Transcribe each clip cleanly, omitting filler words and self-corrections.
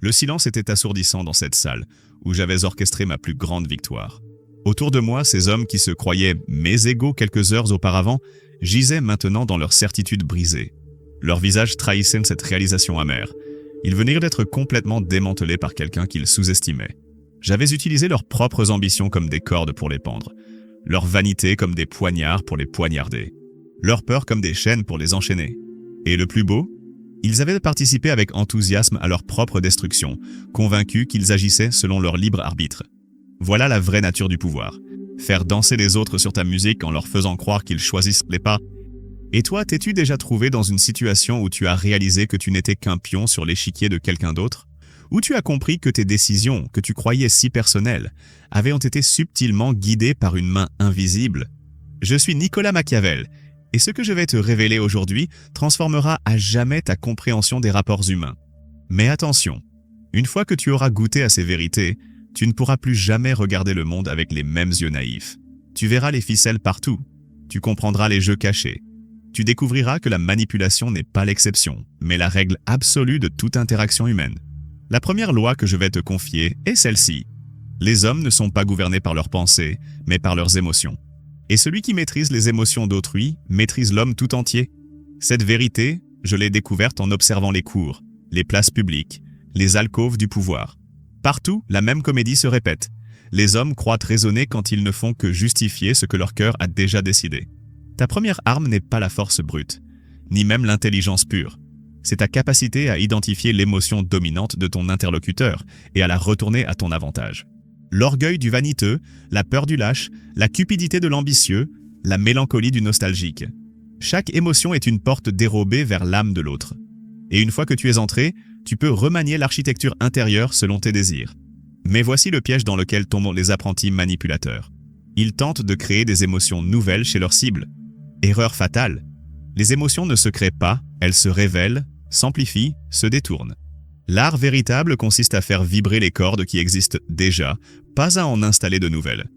Le silence était assourdissant dans cette salle, où j'avais orchestré ma plus grande victoire. Autour de moi, ces hommes qui se croyaient mes égaux quelques heures auparavant, gisaient maintenant dans leur certitude brisée. Leurs visages trahissaient cette réalisation amère. Ils venaient d'être complètement démantelés par quelqu'un qu'ils sous-estimaient. J'avais utilisé leurs propres ambitions comme des cordes pour les pendre, leur vanité comme des poignards pour les poignarder, leur peur comme des chaînes pour les enchaîner. Et le plus beau, ils avaient participé avec enthousiasme à leur propre destruction, convaincus qu'ils agissaient selon leur libre arbitre. Voilà la vraie nature du pouvoir. Faire danser les autres sur ta musique en leur faisant croire qu'ils choisissent les pas. Et toi, t'es-tu déjà trouvé dans une situation où tu as réalisé que tu n'étais qu'un pion sur l'échiquier de quelqu'un d'autre? Où tu as compris que tes décisions, que tu croyais si personnelles, avaient été subtilement guidées par une main invisible? Je suis Nicolas Machiavel, et ce que je vais te révéler aujourd'hui transformera à jamais ta compréhension des rapports humains. Mais attention, une fois que tu auras goûté à ces vérités, tu ne pourras plus jamais regarder le monde avec les mêmes yeux naïfs. Tu verras les ficelles partout. Tu comprendras les jeux cachés. Tu découvriras que la manipulation n'est pas l'exception, mais la règle absolue de toute interaction humaine. La première loi que je vais te confier est celle-ci. Les hommes ne sont pas gouvernés par leurs pensées, mais par leurs émotions. Et celui qui maîtrise les émotions d'autrui maîtrise l'homme tout entier. Cette vérité, je l'ai découverte en observant les cours, les places publiques, les alcôves du pouvoir. Partout, la même comédie se répète. Les hommes croient raisonner quand ils ne font que justifier ce que leur cœur a déjà décidé. Ta première arme n'est pas la force brute, ni même l'intelligence pure. C'est ta capacité à identifier l'émotion dominante de ton interlocuteur et à la retourner à ton avantage. L'orgueil du vaniteux, la peur du lâche, la cupidité de l'ambitieux, la mélancolie du nostalgique. Chaque émotion est une porte dérobée vers l'âme de l'autre. Et une fois que tu es entré, tu peux remanier l'architecture intérieure selon tes désirs. Mais voici le piège dans lequel tombent les apprentis manipulateurs. Ils tentent de créer des émotions nouvelles chez leur cible. Erreur fatale. Les émotions ne se créent pas, elles se révèlent, s'amplifient, se détournent. L'art véritable consiste à faire vibrer les cordes qui existent déjà, pas à en installer de nouvelles.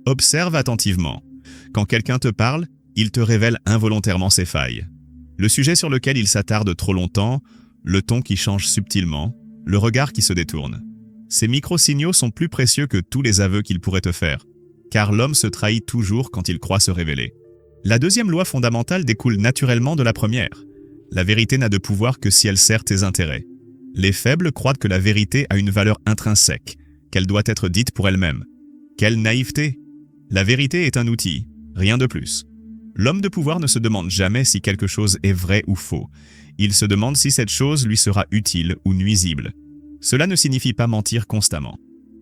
Observe attentivement. Quand quelqu'un te parle, il te révèle involontairement ses failles. Le sujet sur lequel il s'attarde trop longtemps, le ton qui change subtilement, le regard qui se détourne. Ces micro-signaux sont plus précieux que tous les aveux qu'il pourrait te faire, car l'homme se trahit toujours quand il croit se révéler. La deuxième loi fondamentale découle naturellement de la première. La vérité n'a de pouvoir que si elle sert tes intérêts. Les faibles croient que la vérité a une valeur intrinsèque, qu'elle doit être dite pour elle-même. Quelle naïveté! La vérité est un outil, rien de plus. L'homme de pouvoir ne se demande jamais si quelque chose est vrai ou faux. Il se demande si cette chose lui sera utile ou nuisible. Cela ne signifie pas mentir constamment.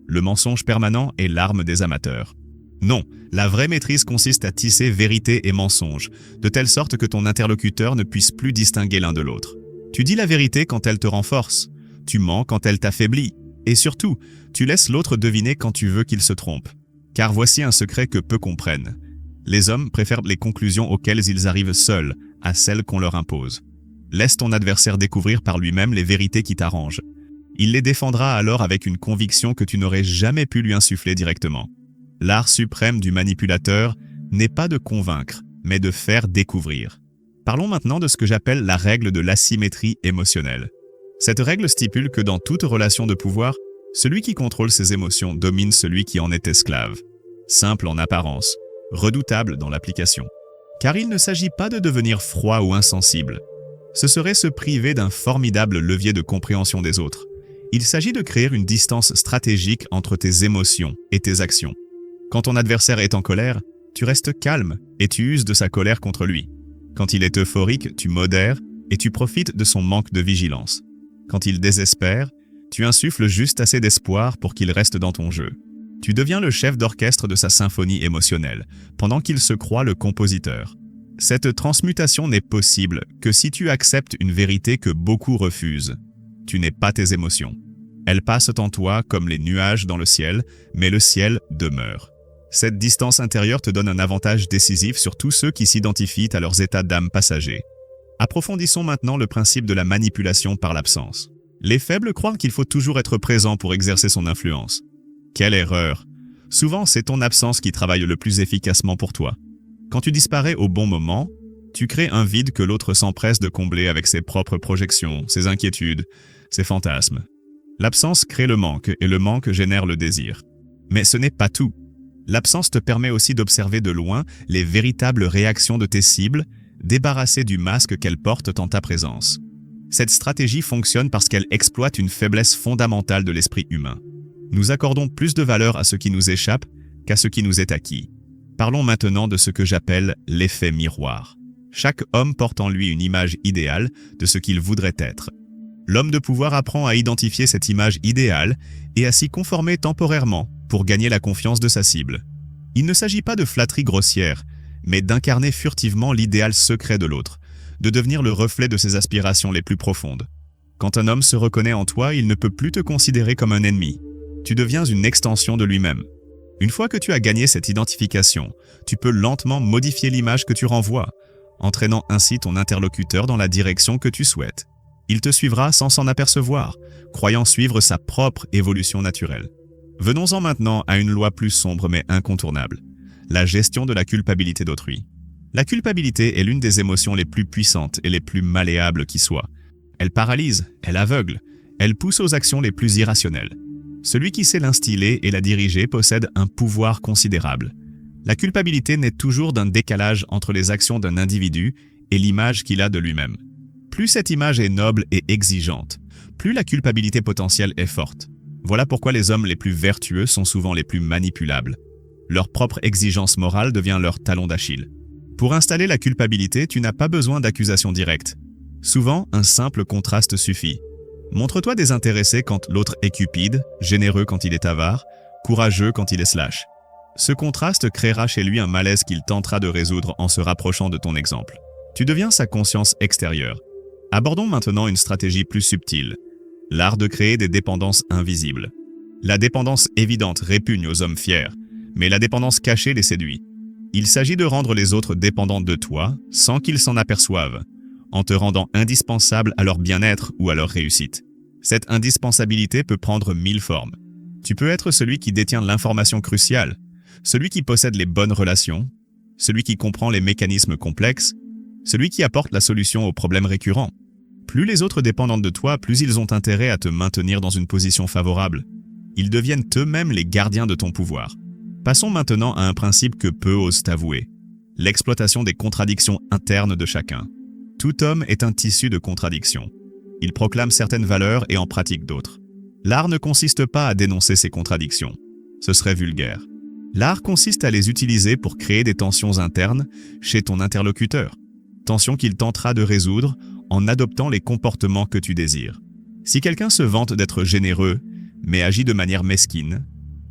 Le mensonge permanent est l'arme des amateurs. Non, la vraie maîtrise consiste à tisser vérité et mensonge, de telle sorte que ton interlocuteur ne puisse plus distinguer l'un de l'autre. Tu dis la vérité quand elle te renforce, tu mens quand elle t'affaiblit, et surtout, tu laisses l'autre deviner quand tu veux qu'il se trompe. Car voici un secret que peu comprennent. Les hommes préfèrent les conclusions auxquelles ils arrivent seuls, à celles qu'on leur impose. Laisse ton adversaire découvrir par lui-même les vérités qui t'arrangent. Il les défendra alors avec une conviction que tu n'aurais jamais pu lui insuffler directement. L'art suprême du manipulateur n'est pas de convaincre, mais de faire découvrir. Parlons maintenant de ce que j'appelle la règle de l'asymétrie émotionnelle. Cette règle stipule que dans toute relation de pouvoir, celui qui contrôle ses émotions domine celui qui en est esclave. Simple en apparence, redoutable dans l'application. Car il ne s'agit pas de devenir froid ou insensible. Ce serait se priver d'un formidable levier de compréhension des autres. Il s'agit de créer une distance stratégique entre tes émotions et tes actions. Quand ton adversaire est en colère, tu restes calme et tu uses de sa colère contre lui. Quand il est euphorique, tu modères et tu profites de son manque de vigilance. Quand il désespère, tu insuffles juste assez d'espoir pour qu'il reste dans ton jeu. Tu deviens le chef d'orchestre de sa symphonie émotionnelle, pendant qu'il se croit le compositeur. Cette transmutation n'est possible que si tu acceptes une vérité que beaucoup refusent. Tu n'es pas tes émotions. Elles passent en toi comme les nuages dans le ciel, mais le ciel demeure. Cette distance intérieure te donne un avantage décisif sur tous ceux qui s'identifient à leurs états d'âme passagers. Approfondissons maintenant le principe de la manipulation par l'absence. Les faibles croient qu'il faut toujours être présent pour exercer son influence. Quelle erreur! Souvent, c'est ton absence qui travaille le plus efficacement pour toi. Quand tu disparais au bon moment, tu crées un vide que l'autre s'empresse de combler avec ses propres projections, ses inquiétudes, ses fantasmes. L'absence crée le manque et le manque génère le désir. Mais ce n'est pas tout. L'absence te permet aussi d'observer de loin les véritables réactions de tes cibles, débarrassées du masque qu'elles portent en ta présence. Cette stratégie fonctionne parce qu'elle exploite une faiblesse fondamentale de l'esprit humain. Nous accordons plus de valeur à ce qui nous échappe qu'à ce qui nous est acquis. Parlons maintenant de ce que j'appelle l'effet miroir. Chaque homme porte en lui une image idéale de ce qu'il voudrait être. L'homme de pouvoir apprend à identifier cette image idéale et à s'y conformer temporairement pour gagner la confiance de sa cible. Il ne s'agit pas de flatterie grossière, mais d'incarner furtivement l'idéal secret de l'autre, de devenir le reflet de ses aspirations les plus profondes. Quand un homme se reconnaît en toi, il ne peut plus te considérer comme un ennemi. Tu deviens une extension de lui-même. Une fois que tu as gagné cette identification, tu peux lentement modifier l'image que tu renvoies, entraînant ainsi ton interlocuteur dans la direction que tu souhaites. Il te suivra sans s'en apercevoir, croyant suivre sa propre évolution naturelle. Venons-en maintenant à une loi plus sombre mais incontournable, la gestion de la culpabilité d'autrui. La culpabilité est l'une des émotions les plus puissantes et les plus malléables qui soient. Elle paralyse, elle aveugle, elle pousse aux actions les plus irrationnelles. Celui qui sait l'instiller et la diriger possède un pouvoir considérable. La culpabilité naît toujours d'un décalage entre les actions d'un individu et l'image qu'il a de lui-même. Plus cette image est noble et exigeante, plus la culpabilité potentielle est forte. Voilà pourquoi les hommes les plus vertueux sont souvent les plus manipulables. Leur propre exigence morale devient leur talon d'Achille. Pour installer la culpabilité, tu n'as pas besoin d'accusation directe. Souvent, un simple contraste suffit. Montre-toi désintéressé quand l'autre est cupide, généreux quand il est avare, courageux quand il est slash. Ce contraste créera chez lui un malaise qu'il tentera de résoudre en se rapprochant de ton exemple. Tu deviens sa conscience extérieure. Abordons maintenant une stratégie plus subtile, l'art de créer des dépendances invisibles. La dépendance évidente répugne aux hommes fiers, mais la dépendance cachée les séduit. Il s'agit de rendre les autres dépendants de toi sans qu'ils s'en aperçoivent, en te rendant indispensable à leur bien-être ou à leur réussite. Cette indispensabilité peut prendre 1000 formes. Tu peux être celui qui détient l'information cruciale, celui qui possède les bonnes relations, celui qui comprend les mécanismes complexes, celui qui apporte la solution aux problèmes récurrents. Plus les autres dépendent de toi, plus ils ont intérêt à te maintenir dans une position favorable. Ils deviennent eux-mêmes les gardiens de ton pouvoir. Passons maintenant à un principe que peu osent avouer, l'exploitation des contradictions internes de chacun. Tout homme est un tissu de contradictions. Il proclame certaines valeurs et en pratique d'autres. L'art ne consiste pas à dénoncer ces contradictions. Ce serait vulgaire. L'art consiste à les utiliser pour créer des tensions internes chez ton interlocuteur. Tensions qu'il tentera de résoudre en adoptant les comportements que tu désires. Si quelqu'un se vante d'être généreux, mais agit de manière mesquine,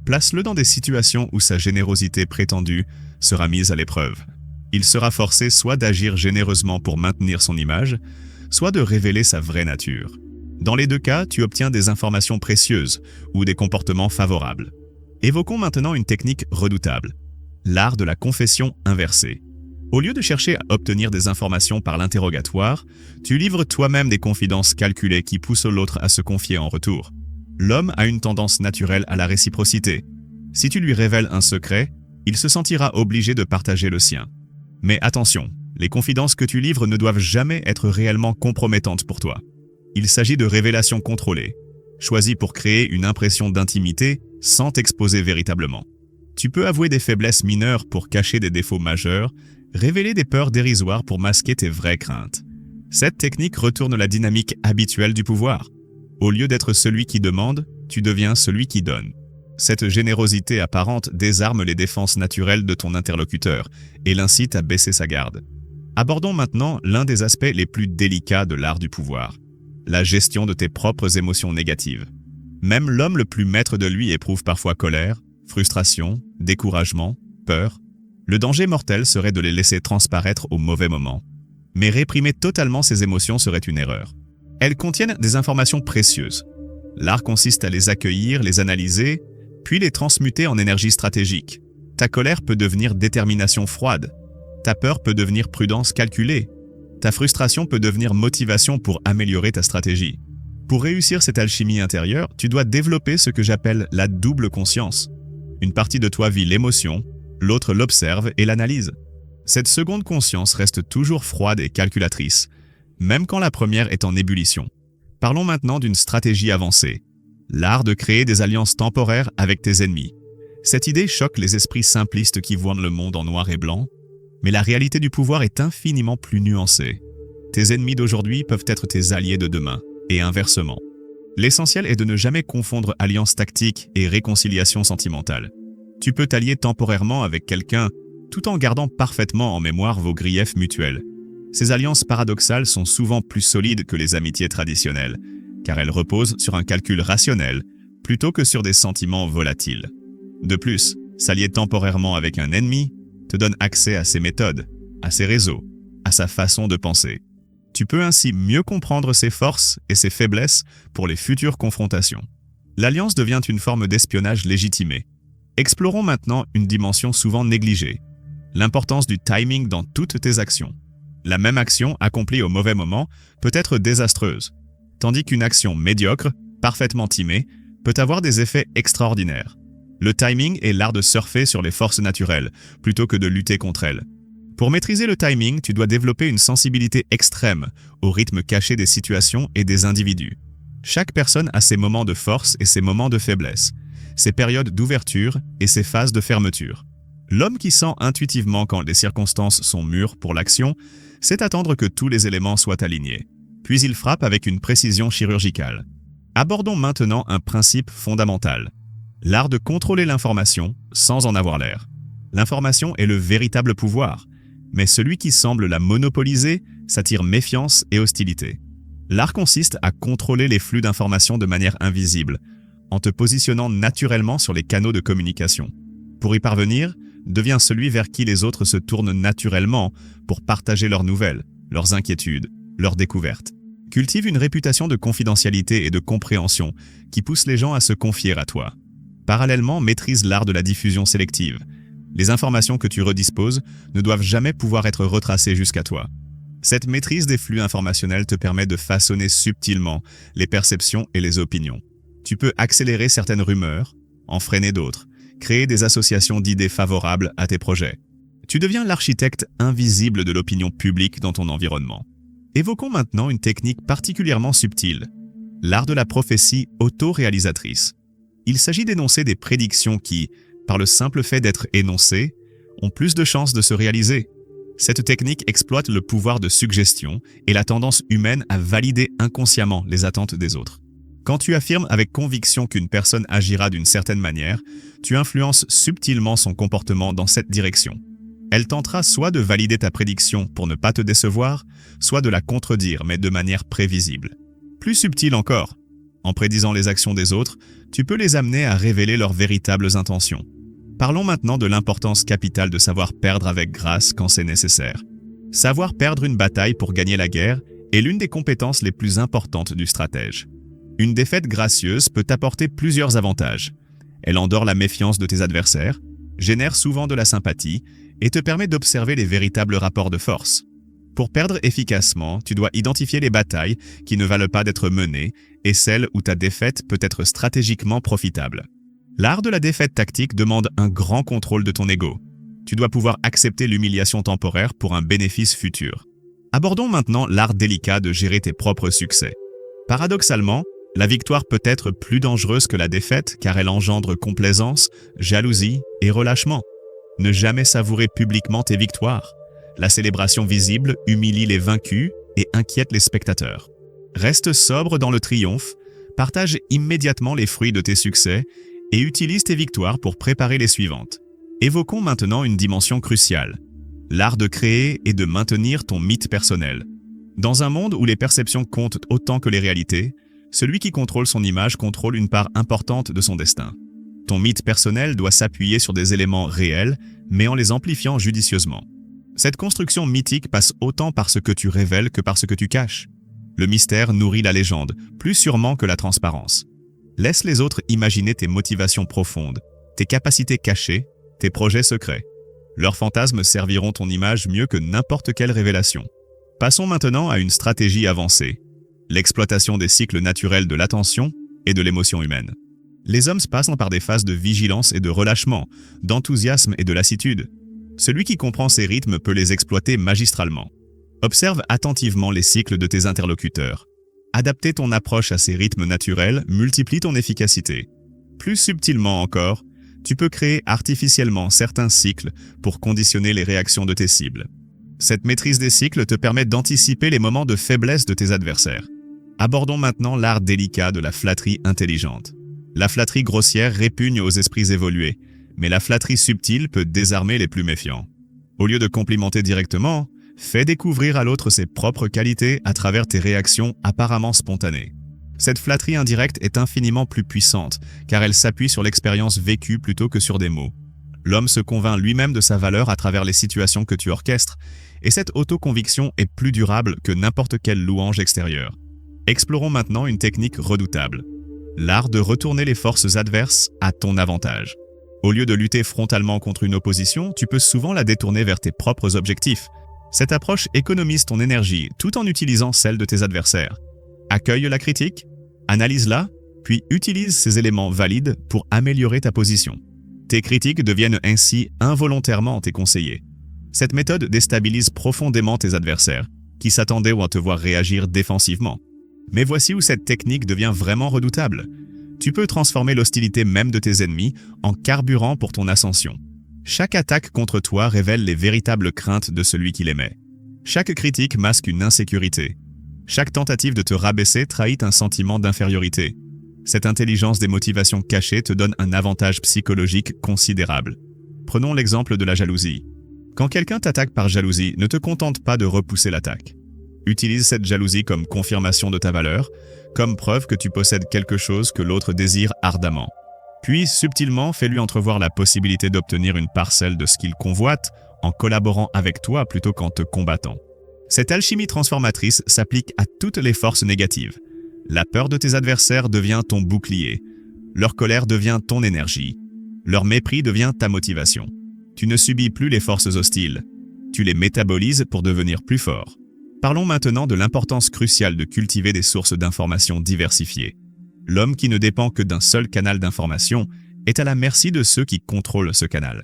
place-le dans des situations où sa générosité prétendue sera mise à l'épreuve. Il sera forcé soit d'agir généreusement pour maintenir son image, soit de révéler sa vraie nature. Dans les deux cas, tu obtiens des informations précieuses ou des comportements favorables. Évoquons maintenant une technique redoutable, l'art de la confession inversée. Au lieu de chercher à obtenir des informations par l'interrogatoire, tu livres toi-même des confidences calculées qui poussent l'autre à se confier en retour. L'homme a une tendance naturelle à la réciprocité. Si tu lui révèles un secret, il se sentira obligé de partager le sien. Mais attention, les confidences que tu livres ne doivent jamais être réellement compromettantes pour toi. Il s'agit de révélations contrôlées, choisies pour créer une impression d'intimité sans t'exposer véritablement. Tu peux avouer des faiblesses mineures pour cacher des défauts majeurs, révéler des peurs dérisoires pour masquer tes vraies craintes. Cette technique retourne la dynamique habituelle du pouvoir. Au lieu d'être celui qui demande, tu deviens celui qui donne. Cette générosité apparente désarme les défenses naturelles de ton interlocuteur et l'incite à baisser sa garde. Abordons maintenant l'un des aspects les plus délicats de l'art du pouvoir, la gestion de tes propres émotions négatives. Même l'homme le plus maître de lui éprouve parfois colère, frustration, découragement, peur. Le danger mortel serait de les laisser transparaître au mauvais moment. Mais réprimer totalement ces émotions serait une erreur. Elles contiennent des informations précieuses. L'art consiste à les accueillir, les analyser, puis les transmuter en énergie stratégique. Ta colère peut devenir détermination froide. Ta peur peut devenir prudence calculée. Ta frustration peut devenir motivation pour améliorer ta stratégie. Pour réussir cette alchimie intérieure, tu dois développer ce que j'appelle la double conscience. Une partie de toi vit l'émotion, l'autre l'observe et l'analyse. Cette seconde conscience reste toujours froide et calculatrice, même quand la première est en ébullition. Parlons maintenant d'une stratégie avancée, l'art de créer des alliances temporaires avec tes ennemis. Cette idée choque les esprits simplistes qui voient le monde en noir et blanc, mais la réalité du pouvoir est infiniment plus nuancée. Tes ennemis d'aujourd'hui peuvent être tes alliés de demain, et inversement. L'essentiel est de ne jamais confondre alliance tactique et réconciliation sentimentale. Tu peux t'allier temporairement avec quelqu'un tout en gardant parfaitement en mémoire vos griefs mutuels. Ces alliances paradoxales sont souvent plus solides que les amitiés traditionnelles, car elles reposent sur un calcul rationnel plutôt que sur des sentiments volatiles. De plus, s'allier temporairement avec un ennemi te donne accès à ses méthodes, à ses réseaux, à sa façon de penser. Tu peux ainsi mieux comprendre ses forces et ses faiblesses pour les futures confrontations. L'alliance devient une forme d'espionnage légitimé. Explorons maintenant une dimension souvent négligée, l'importance du timing dans toutes tes actions. La même action accomplie au mauvais moment peut être désastreuse, tandis qu'une action médiocre, parfaitement timée, peut avoir des effets extraordinaires. Le timing est l'art de surfer sur les forces naturelles, plutôt que de lutter contre elles. Pour maîtriser le timing, tu dois développer une sensibilité extrême au rythme caché des situations et des individus. Chaque personne a ses moments de force et ses moments de faiblesse, ses périodes d'ouverture et ses phases de fermeture. L'homme qui sent intuitivement quand les circonstances sont mûres pour l'action, sait attendre que tous les éléments soient alignés. Puis il frappe avec une précision chirurgicale. Abordons maintenant un principe fondamental. L'art de contrôler l'information sans en avoir l'air. L'information est le véritable pouvoir, mais celui qui semble la monopoliser s'attire méfiance et hostilité. L'art consiste à contrôler les flux d'informations de manière invisible, en te positionnant naturellement sur les canaux de communication. Pour y parvenir, deviens celui vers qui les autres se tournent naturellement pour partager leurs nouvelles, leurs inquiétudes, leurs découvertes. Cultive une réputation de confidentialité et de compréhension qui pousse les gens à se confier à toi. Parallèlement, maîtrise l'art de la diffusion sélective. Les informations que tu redisposes ne doivent jamais pouvoir être retracées jusqu'à toi. Cette maîtrise des flux informationnels te permet de façonner subtilement les perceptions et les opinions. Tu peux accélérer certaines rumeurs, en freiner d'autres, créer des associations d'idées favorables à tes projets. Tu deviens l'architecte invisible de l'opinion publique dans ton environnement. Évoquons maintenant une technique particulièrement subtile, l'art de la prophétie auto-réalisatrice. Il s'agit d'énoncer des prédictions qui, par le simple fait d'être énoncées, ont plus de chances de se réaliser. Cette technique exploite le pouvoir de suggestion et la tendance humaine à valider inconsciemment les attentes des autres. Quand tu affirmes avec conviction qu'une personne agira d'une certaine manière, tu influences subtilement son comportement dans cette direction. Elle tentera soit de valider ta prédiction pour ne pas te décevoir, soit de la contredire, mais de manière prévisible. Plus subtil encore, en prédisant les actions des autres, tu peux les amener à révéler leurs véritables intentions. Parlons maintenant de l'importance capitale de savoir perdre avec grâce quand c'est nécessaire. Savoir perdre une bataille pour gagner la guerre est l'une des compétences les plus importantes du stratège. Une défaite gracieuse peut t'apporter plusieurs avantages. Elle endort la méfiance de tes adversaires, génère souvent de la sympathie et te permet d'observer les véritables rapports de force. Pour perdre efficacement, tu dois identifier les batailles qui ne valent pas d'être menées et celles où ta défaite peut être stratégiquement profitable. L'art de la défaite tactique demande un grand contrôle de ton ego. Tu dois pouvoir accepter l'humiliation temporaire pour un bénéfice futur. Abordons maintenant l'art délicat de gérer tes propres succès. Paradoxalement, la victoire peut être plus dangereuse que la défaite car elle engendre complaisance, jalousie et relâchement. Ne jamais savourer publiquement tes victoires. La célébration visible humilie les vaincus et inquiète les spectateurs. Reste sobre dans le triomphe, partage immédiatement les fruits de tes succès et utilise tes victoires pour préparer les suivantes. Évoquons maintenant une dimension cruciale, l'art de créer et de maintenir ton mythe personnel. Dans un monde où les perceptions comptent autant que les réalités, celui qui contrôle son image contrôle une part importante de son destin. Ton mythe personnel doit s'appuyer sur des éléments réels, mais en les amplifiant judicieusement. Cette construction mythique passe autant par ce que tu révèles que par ce que tu caches. Le mystère nourrit la légende, plus sûrement que la transparence. Laisse les autres imaginer tes motivations profondes, tes capacités cachées, tes projets secrets. Leurs fantasmes serviront ton image mieux que n'importe quelle révélation. Passons maintenant à une stratégie avancée, l'exploitation des cycles naturels de l'attention et de l'émotion humaine. Les hommes passent par des phases de vigilance et de relâchement, d'enthousiasme et de lassitude. Celui qui comprend ces rythmes peut les exploiter magistralement. Observe attentivement les cycles de tes interlocuteurs. Adapter ton approche à ces rythmes naturels multiplie ton efficacité. Plus subtilement encore, tu peux créer artificiellement certains cycles pour conditionner les réactions de tes cibles. Cette maîtrise des cycles te permet d'anticiper les moments de faiblesse de tes adversaires. Abordons maintenant l'art délicat de la flatterie intelligente. La flatterie grossière répugne aux esprits évolués, mais la flatterie subtile peut désarmer les plus méfiants. Au lieu de complimenter directement, fais découvrir à l'autre ses propres qualités à travers tes réactions apparemment spontanées. Cette flatterie indirecte est infiniment plus puissante, car elle s'appuie sur l'expérience vécue plutôt que sur des mots. L'homme se convainc lui-même de sa valeur à travers les situations que tu orchestres, et cette autoconviction est plus durable que n'importe quelle louange extérieure. Explorons maintenant une technique redoutable. L'art de retourner les forces adverses à ton avantage. Au lieu de lutter frontalement contre une opposition, tu peux souvent la détourner vers tes propres objectifs. Cette approche économise ton énergie tout en utilisant celle de tes adversaires. Accueille la critique, analyse-la, puis utilise ces éléments valides pour améliorer ta position. Tes critiques deviennent ainsi involontairement tes conseillers. Cette méthode déstabilise profondément tes adversaires, qui s'attendaient à te voir réagir défensivement. Mais voici où cette technique devient vraiment redoutable. Tu peux transformer l'hostilité même de tes ennemis en carburant pour ton ascension. Chaque attaque contre toi révèle les véritables craintes de celui qui l'émet. Chaque critique masque une insécurité. Chaque tentative de te rabaisser trahit un sentiment d'infériorité. Cette intelligence des motivations cachées te donne un avantage psychologique considérable. Prenons l'exemple de la jalousie. Quand quelqu'un t'attaque par jalousie, ne te contente pas de repousser l'attaque. Utilise cette jalousie comme confirmation de ta valeur, comme preuve que tu possèdes quelque chose que l'autre désire ardemment. Puis, subtilement, fais-lui entrevoir la possibilité d'obtenir une parcelle de ce qu'il convoite en collaborant avec toi plutôt qu'en te combattant. Cette alchimie transformatrice s'applique à toutes les forces négatives. La peur de tes adversaires devient ton bouclier. Leur colère devient ton énergie. Leur mépris devient ta motivation. Tu ne subis plus les forces hostiles. Tu les métabolises pour devenir plus fort. Parlons maintenant de l'importance cruciale de cultiver des sources d'informations diversifiées. L'homme qui ne dépend que d'un seul canal d'information est à la merci de ceux qui contrôlent ce canal.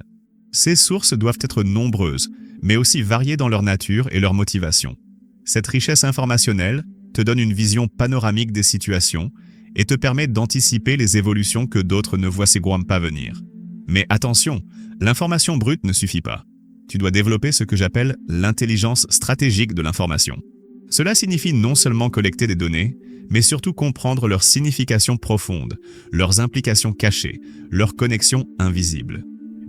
Ces sources doivent être nombreuses, mais aussi variées dans leur nature et leur motivation. Cette richesse informationnelle te donne une vision panoramique des situations et te permet d'anticiper les évolutions que d'autres ne voient pas venir. Mais attention, l'information brute ne suffit pas. Tu dois développer ce que j'appelle l'intelligence stratégique de l'information. Cela signifie non seulement collecter des données, mais surtout comprendre leur signification profonde, leurs implications cachées, leurs connexions invisibles.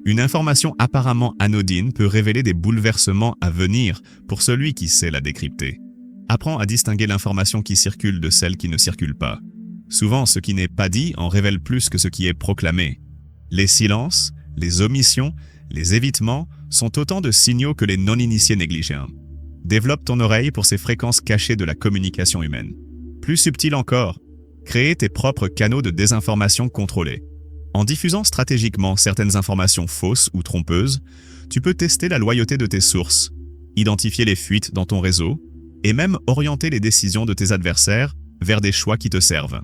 Une information apparemment anodine peut révéler des bouleversements à venir pour celui qui sait la décrypter. Apprends à distinguer l'information qui circule de celle qui ne circule pas. Souvent, ce qui n'est pas dit en révèle plus que ce qui est proclamé. Les silences, les omissions, les évitements sont autant de signaux que les non-initiés négligent. Développe ton oreille pour ces fréquences cachées de la communication humaine. Plus subtil encore, crée tes propres canaux de désinformation contrôlés. En diffusant stratégiquement certaines informations fausses ou trompeuses, tu peux tester la loyauté de tes sources, identifier les fuites dans ton réseau et même orienter les décisions de tes adversaires vers des choix qui te servent.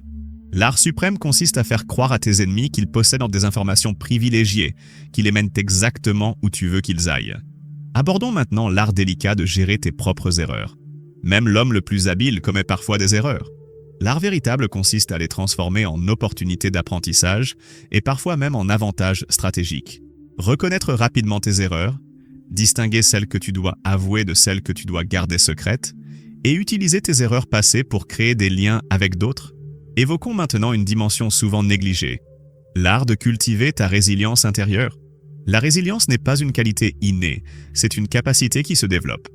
L'art suprême consiste à faire croire à tes ennemis qu'ils possèdent des informations privilégiées, qui les mènent exactement où tu veux qu'ils aillent. Abordons maintenant l'art délicat de gérer tes propres erreurs. Même l'homme le plus habile commet parfois des erreurs. L'art véritable consiste à les transformer en opportunités d'apprentissage et parfois même en avantages stratégiques. Reconnaître rapidement tes erreurs, distinguer celles que tu dois avouer de celles que tu dois garder secrètes et utiliser tes erreurs passées pour créer des liens avec d'autres. Évoquons maintenant une dimension souvent négligée, l'art de cultiver ta résilience intérieure. La résilience n'est pas une qualité innée, c'est une capacité qui se développe.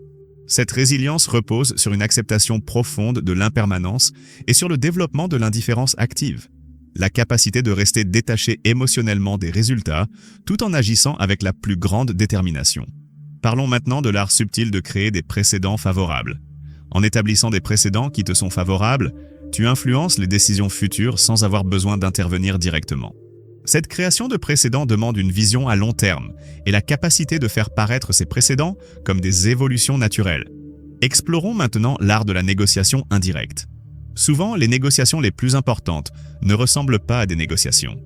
Cette résilience repose sur une acceptation profonde de l'impermanence et sur le développement de l'indifférence active. La capacité de rester détaché émotionnellement des résultats tout en agissant avec la plus grande détermination. Parlons maintenant de l'art subtil de créer des précédents favorables. En établissant des précédents qui te sont favorables, tu influences les décisions futures sans avoir besoin d'intervenir directement. Cette création de précédents demande une vision à long terme et la capacité de faire paraître ces précédents comme des évolutions naturelles. Explorons maintenant l'art de la négociation indirecte. Souvent, les négociations les plus importantes ne ressemblent pas à des négociations.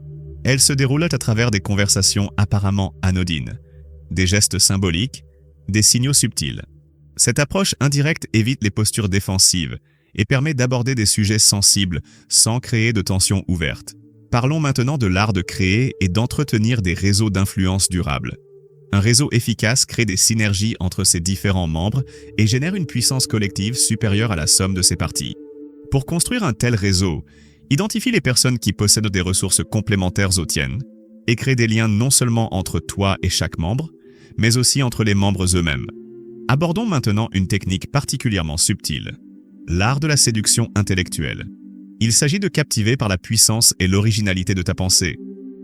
Elles se déroulent à travers des conversations apparemment anodines, des gestes symboliques, des signaux subtils. Cette approche indirecte évite les postures défensives et permet d'aborder des sujets sensibles sans créer de tensions ouvertes. Parlons maintenant de l'art de créer et d'entretenir des réseaux d'influence durables. Un réseau efficace crée des synergies entre ses différents membres et génère une puissance collective supérieure à la somme de ses parties. Pour construire un tel réseau, identifie les personnes qui possèdent des ressources complémentaires aux tiennes et crée des liens non seulement entre toi et chaque membre, mais aussi entre les membres eux-mêmes. Abordons maintenant une technique particulièrement subtile, l'art de la séduction intellectuelle. Il s'agit de captiver par la puissance et l'originalité de ta pensée.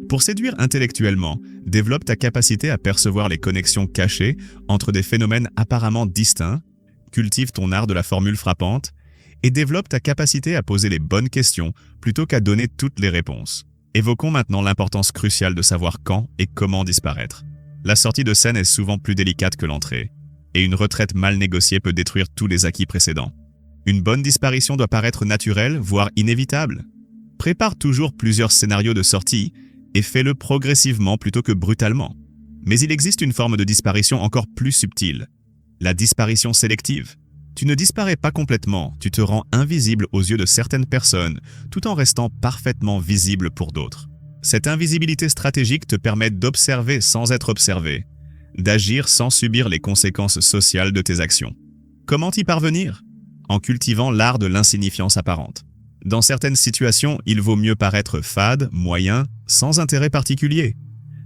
Pour séduire intellectuellement, développe ta capacité à percevoir les connexions cachées entre des phénomènes apparemment distincts, cultive ton art de la formule frappante et développe ta capacité à poser les bonnes questions plutôt qu'à donner toutes les réponses. Évoquons maintenant l'importance cruciale de savoir quand et comment disparaître. La sortie de scène est souvent plus délicate que l'entrée, et une retraite mal négociée peut détruire tous les acquis précédents. Une bonne disparition doit paraître naturelle, voire inévitable. Prépare toujours plusieurs scénarios de sortie et fais-le progressivement plutôt que brutalement. Mais il existe une forme de disparition encore plus subtile, la disparition sélective. Tu ne disparais pas complètement, tu te rends invisible aux yeux de certaines personnes, tout en restant parfaitement visible pour d'autres. Cette invisibilité stratégique te permet d'observer sans être observé, d'agir sans subir les conséquences sociales de tes actions. Comment y parvenir? En cultivant l'art de l'insignifiance apparente. Dans certaines situations, il vaut mieux paraître fade, moyen, sans intérêt particulier.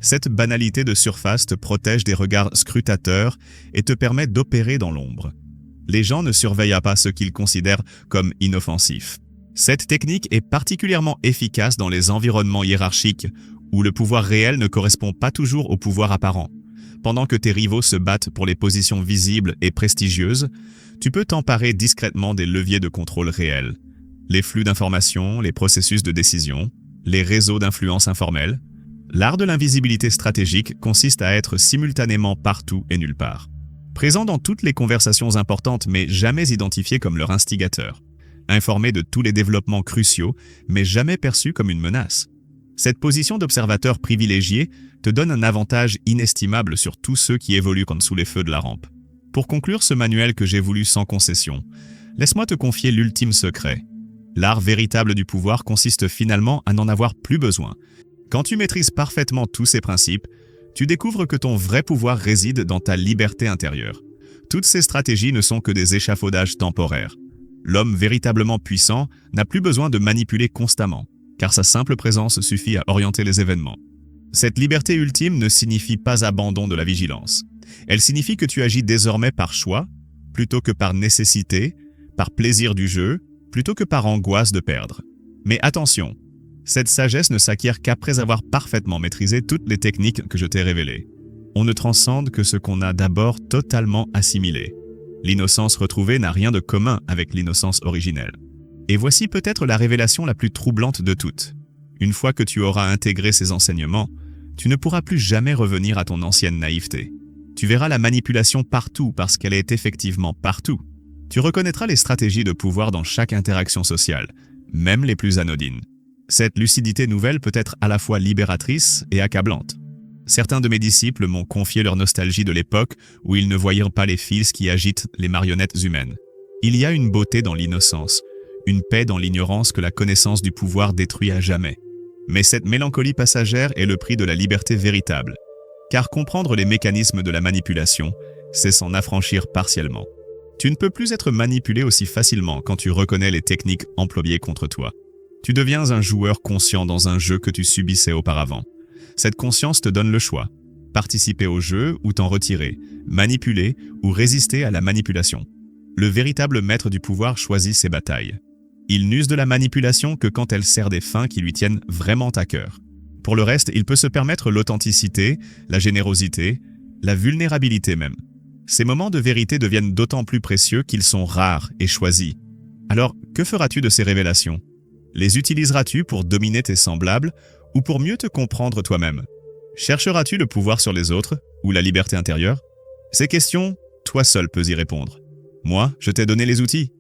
Cette banalité de surface te protège des regards scrutateurs et te permet d'opérer dans l'ombre. Les gens ne surveillent pas ce qu'ils considèrent comme inoffensif. Cette technique est particulièrement efficace dans les environnements hiérarchiques où le pouvoir réel ne correspond pas toujours au pouvoir apparent. Pendant que tes rivaux se battent pour les positions visibles et prestigieuses, tu peux t'emparer discrètement des leviers de contrôle réels. Les flux d'informations, les processus de décision, les réseaux d'influence informels. L'art de l'invisibilité stratégique consiste à être simultanément partout et nulle part. Présent dans toutes les conversations importantes mais jamais identifié comme leur instigateur. Informé de tous les développements cruciaux mais jamais perçu comme une menace. Cette position d'observateur privilégié te donne un avantage inestimable sur tous ceux qui évoluent comme sous les feux de la rampe. Pour conclure ce manuel que j'ai voulu sans concession, laisse-moi te confier l'ultime secret. L'art véritable du pouvoir consiste finalement à n'en avoir plus besoin. Quand tu maîtrises parfaitement tous ces principes, tu découvres que ton vrai pouvoir réside dans ta liberté intérieure. Toutes ces stratégies ne sont que des échafaudages temporaires. L'homme véritablement puissant n'a plus besoin de manipuler constamment, car sa simple présence suffit à orienter les événements. Cette liberté ultime ne signifie pas abandon de la vigilance. Elle signifie que tu agis désormais par choix, plutôt que par nécessité, par plaisir du jeu, plutôt que par angoisse de perdre. Mais attention, cette sagesse ne s'acquiert qu'après avoir parfaitement maîtrisé toutes les techniques que je t'ai révélées. On ne transcende que ce qu'on a d'abord totalement assimilé. L'innocence retrouvée n'a rien de commun avec l'innocence originelle. Et voici peut-être la révélation la plus troublante de toutes. Une fois que tu auras intégré ces enseignements, tu ne pourras plus jamais revenir à ton ancienne naïveté. Tu verras la manipulation partout parce qu'elle est effectivement partout. Tu reconnaîtras les stratégies de pouvoir dans chaque interaction sociale, même les plus anodines. Cette lucidité nouvelle peut être à la fois libératrice et accablante. Certains de mes disciples m'ont confié leur nostalgie de l'époque où ils ne voyaient pas les fils qui agitent les marionnettes humaines. Il y a une beauté dans l'innocence, une paix dans l'ignorance que la connaissance du pouvoir détruit à jamais. Mais cette mélancolie passagère est le prix de la liberté véritable. Car comprendre les mécanismes de la manipulation, c'est s'en affranchir partiellement. Tu ne peux plus être manipulé aussi facilement quand tu reconnais les techniques employées contre toi. Tu deviens un joueur conscient dans un jeu que tu subissais auparavant. Cette conscience te donne le choix. Participer au jeu ou t'en retirer, manipuler ou résister à la manipulation. Le véritable maître du pouvoir choisit ses batailles. Il n'use de la manipulation que quand elle sert des fins qui lui tiennent vraiment à cœur. Pour le reste, il peut se permettre l'authenticité, la générosité, la vulnérabilité même. Ces moments de vérité deviennent d'autant plus précieux qu'ils sont rares et choisis. Alors, que feras-tu de ces révélations? Les utiliseras-tu pour dominer tes semblables ou pour mieux te comprendre toi-même? Chercheras-tu le pouvoir sur les autres ou la liberté intérieure? Ces questions, toi seul peux y répondre. Moi, je t'ai donné les outils.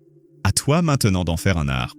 À toi maintenant d'en faire un art.